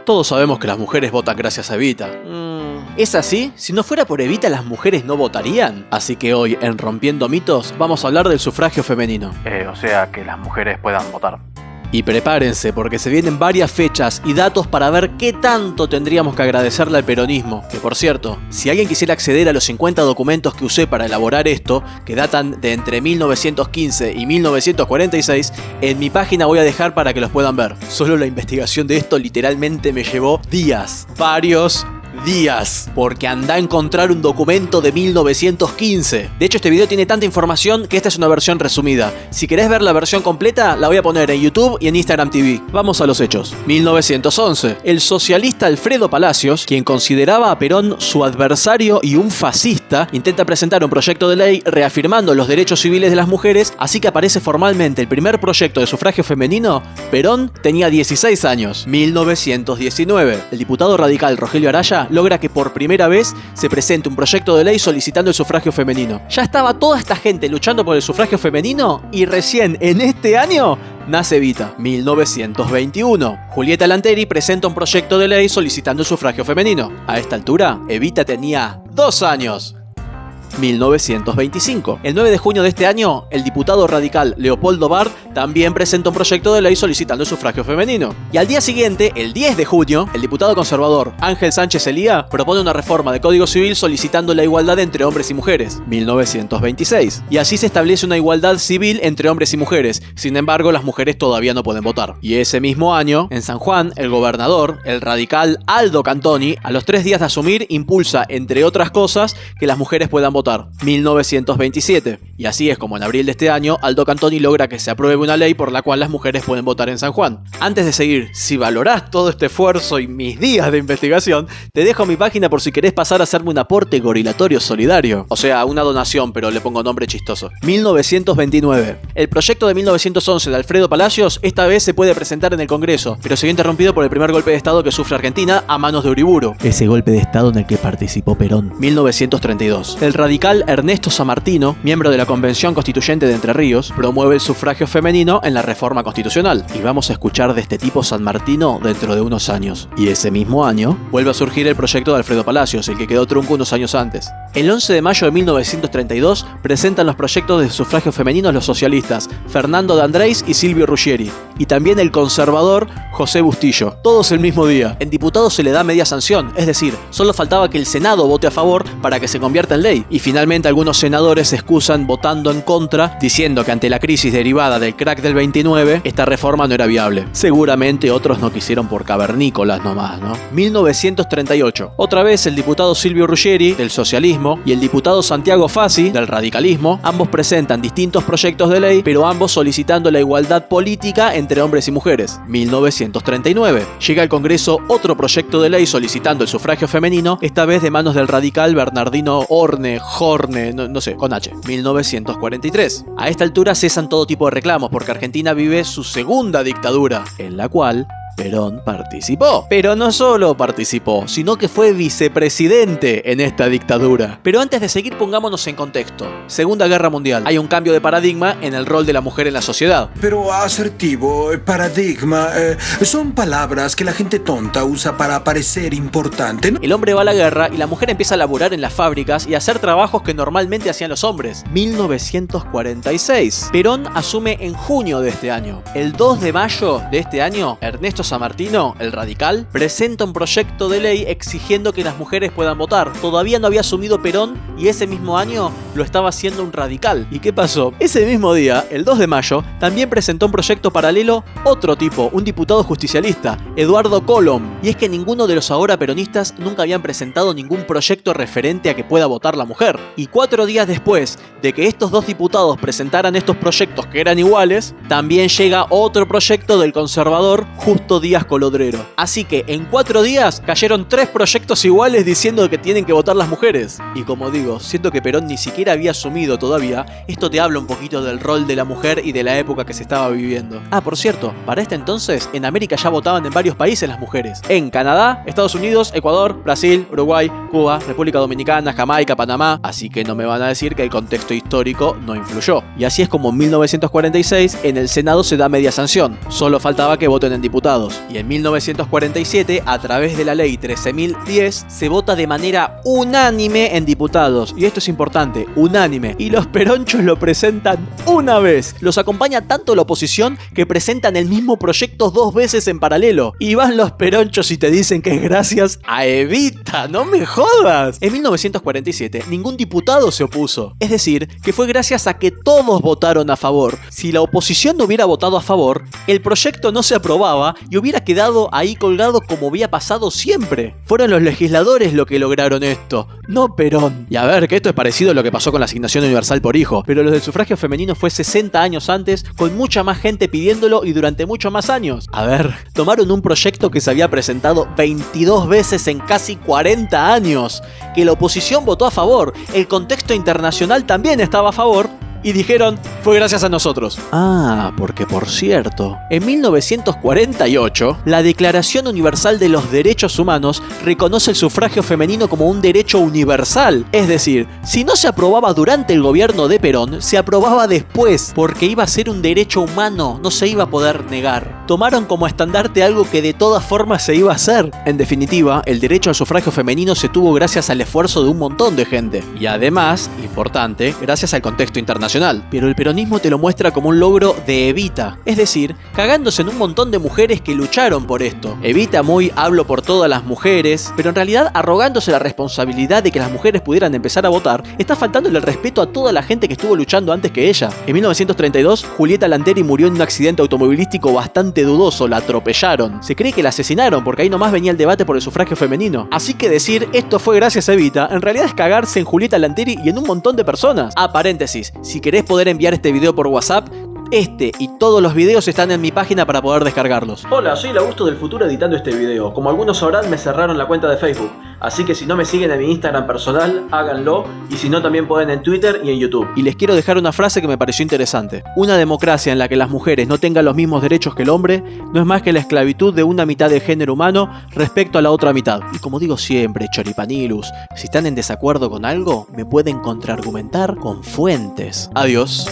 Todos sabemos que las mujeres votan gracias a Evita. ¿Es así? Si no fuera por Evita, ¿las mujeres no votarían? Así que hoy, en Rompiendo Mitos, vamos a hablar del sufragio femenino. O sea, que las mujeres puedan votar. Y prepárense, porque se vienen varias fechas y datos para ver qué tanto tendríamos que agradecerle al peronismo. Que por cierto, si alguien quisiera acceder a los 50 documentos que usé para elaborar esto, que datan de entre 1915 y 1946, en mi página voy a dejar para que los puedan ver. Solo la investigación de esto literalmente me llevó días, varios días, porque anda a encontrar un documento de 1915. De hecho, este video tiene tanta información que esta es una versión resumida. Si querés ver la versión completa, la voy a poner en YouTube y en Instagram TV. Vamos a los hechos. 1911. El socialista Alfredo Palacios, quien consideraba a Perón su adversario y un fascista, intenta presentar un proyecto de ley reafirmando los derechos civiles de las mujeres, así que aparece formalmente el primer proyecto de sufragio femenino. Perón tenía 16 años. 1919. El diputado radical Rogelio Araya logra que por primera vez se presente un proyecto de ley solicitando el sufragio femenino. Ya estaba toda esta gente luchando por el sufragio femenino y recién en este año nace Evita. 1921. Julieta Lanteri presenta un proyecto de ley solicitando el sufragio femenino. A esta altura, Evita tenía 2 años. 1925. El 9 de junio de este año, el diputado radical Leopoldo Bard también presenta un proyecto de ley solicitando el sufragio femenino. Y al día siguiente, el 10 de junio, el diputado conservador Ángel Sánchez Elía propone una reforma de Código Civil solicitando la igualdad entre hombres y mujeres. 1926. Y así se establece una igualdad civil entre hombres y mujeres. Sin embargo, las mujeres todavía no pueden votar. Y ese mismo año, en San Juan, el gobernador, el radical Aldo Cantoni, a los 3 días de asumir, impulsa, entre otras cosas, que las mujeres puedan votar. 1927. Y así es como en abril de este año, Aldo Cantoni logra que se apruebe una ley por la cual las mujeres pueden votar en San Juan. Antes de seguir, si valorás todo este esfuerzo y mis días de investigación, te dejo mi página por si querés pasar a hacerme un aporte gorilatorio solidario. O sea, una donación, pero le pongo nombre chistoso. 1929. El proyecto de 1911 de Alfredo Palacios esta vez se puede presentar en el Congreso, pero se vio interrumpido por el primer golpe de Estado que sufre Argentina a manos de Uriburu. Ese golpe de Estado en el que participó Perón. 1932. El radical Ernesto Sammartino, miembro de la Convención Constituyente de Entre Ríos, promueve el sufragio femenino en la reforma constitucional. Y vamos a escuchar de este tipo Sammartino dentro de unos años. Y ese mismo año, vuelve a surgir el proyecto de Alfredo Palacios, el que quedó trunco unos años antes. El 11 de mayo de 1932 presentan los proyectos de sufragio femenino los socialistas Fernando de Andrés y Silvio Ruggieri, y también el conservador José Bustillo. Todos el mismo día. En diputados se le da media sanción, es decir, solo faltaba que el Senado vote a favor para que se convierta en ley. Y finalmente algunos senadores se excusan votando en contra, diciendo que ante la crisis derivada del crack del 29, esta reforma no era viable. Seguramente otros no quisieron por cavernícolas nomás, ¿no? 1938. Otra vez el diputado Silvio Ruggieri, del socialismo, y el diputado Santiago Fassi, del radicalismo, ambos presentan distintos proyectos de ley, pero ambos solicitando la igualdad política entre hombres y mujeres. 1939. Llega al Congreso otro proyecto de ley solicitando el sufragio femenino, esta vez de manos del radical Bernardino Horne, no sé, con H. 1943. A esta altura cesan todo tipo de reclamos porque Argentina vive su segunda dictadura, en la cual Perón participó. Pero no solo participó, sino que fue vicepresidente en esta dictadura. Pero antes de seguir, pongámonos en contexto. Segunda Guerra Mundial. Hay un cambio de paradigma en el rol de la mujer en la sociedad. Pero asertivo, paradigma, son palabras que la gente tonta usa para parecer importante, ¿no? El hombre va a la guerra y la mujer empieza a laburar en las fábricas y a hacer trabajos que normalmente hacían los hombres. 1946. Perón asume en junio de este año. El 2 de mayo de este año, Ernesto Sammartino, el radical, presenta un proyecto de ley exigiendo que las mujeres puedan votar. Todavía no había asumido Perón y ese mismo año lo estaba haciendo un radical. ¿Y qué pasó? Ese mismo día, el 2 de mayo, también presentó un proyecto paralelo otro tipo, un diputado justicialista, Eduardo Colom. Y es que ninguno de los ahora peronistas nunca habían presentado ningún proyecto referente a que pueda votar la mujer. Y 4 días después de que estos dos diputados presentaran estos proyectos que eran iguales, también llega otro proyecto del conservador Justo Díaz Colodrero. Así que en 4 días cayeron 3 proyectos iguales diciendo que tienen que votar las mujeres. Y como digo, siento que Perón ni siquiera siquiera había asumido todavía, esto te habla un poquito del rol de la mujer y de la época que se estaba viviendo. Ah, por cierto, para este entonces, en América ya votaban en varios países las mujeres. En Canadá, Estados Unidos, Ecuador, Brasil, Uruguay, Cuba, República Dominicana, Jamaica, Panamá, así que no me van a decir que el contexto histórico no influyó. Y así es como en 1946 en el Senado se da media sanción, solo faltaba que voten en diputados. Y en 1947, a través de la ley 13.010, se vota de manera unánime en diputados. Y esto es importante, unánime. Y los peronchos lo presentan una vez. Los acompaña tanto la oposición que presentan el mismo proyecto 2 veces en paralelo. Y van los peronchos y te dicen que es gracias a Evita, no me jodas. En 1947 ningún diputado se opuso. Es decir, que fue gracias a que todos votaron a favor. Si la oposición no hubiera votado a favor, el proyecto no se aprobaba y hubiera quedado ahí colgado como había pasado siempre. Fueron los legisladores lo que lograron esto, no Perón. Y a ver, que esto es parecido a lo que pasó con la asignación universal por hijo, pero lo del sufragio femenino fue 60 años antes, con mucha más gente pidiéndolo y durante mucho más años. A ver, tomaron un proyecto que se había presentado 22 veces en casi 40 años, que la oposición votó a favor, el contexto internacional también estaba a favor, y dijeron, fue gracias a nosotros. Ah, porque por cierto, en 1948, la Declaración Universal de los Derechos Humanos reconoce el sufragio femenino como un derecho universal. Es decir, si no se aprobaba durante el gobierno de Perón, se aprobaba después, porque iba a ser un derecho humano, no se iba a poder negar. Tomaron como estandarte algo que de todas formas se iba a hacer. En definitiva, el derecho al sufragio femenino se tuvo gracias al esfuerzo de un montón de gente. Y además, importante, gracias al contexto internacional. Pero el peronismo te lo muestra como un logro de Evita, es decir, cagándose en un montón de mujeres que lucharon por esto. Evita muy hablo por todas las mujeres, pero en realidad arrogándose la responsabilidad de que las mujeres pudieran empezar a votar, está faltándole el respeto a toda la gente que estuvo luchando antes que ella. En 1932, Julieta Lanteri murió en un accidente automovilístico bastante dudoso, la atropellaron. Se cree que la asesinaron porque ahí nomás venía el debate por el sufragio femenino. Así que decir esto fue gracias a Evita, en realidad es cagarse en Julieta Lanteri y en un montón de personas. Ah, paréntesis, si querés poder enviar este video por WhatsApp, este y todos los videos están en mi página para poder descargarlos. Hola, soy el Augusto del futuro editando este video. Como algunos sabrán, me cerraron la cuenta de Facebook, así que si no me siguen en mi Instagram personal, háganlo, y si no también pueden en Twitter y en YouTube. Y les quiero dejar una frase que me pareció interesante. Una democracia en la que las mujeres no tengan los mismos derechos que el hombre no es más que la esclavitud de una mitad del género humano respecto a la otra mitad. Y como digo siempre, choripanilus, si están en desacuerdo con algo, me pueden contraargumentar con fuentes. Adiós.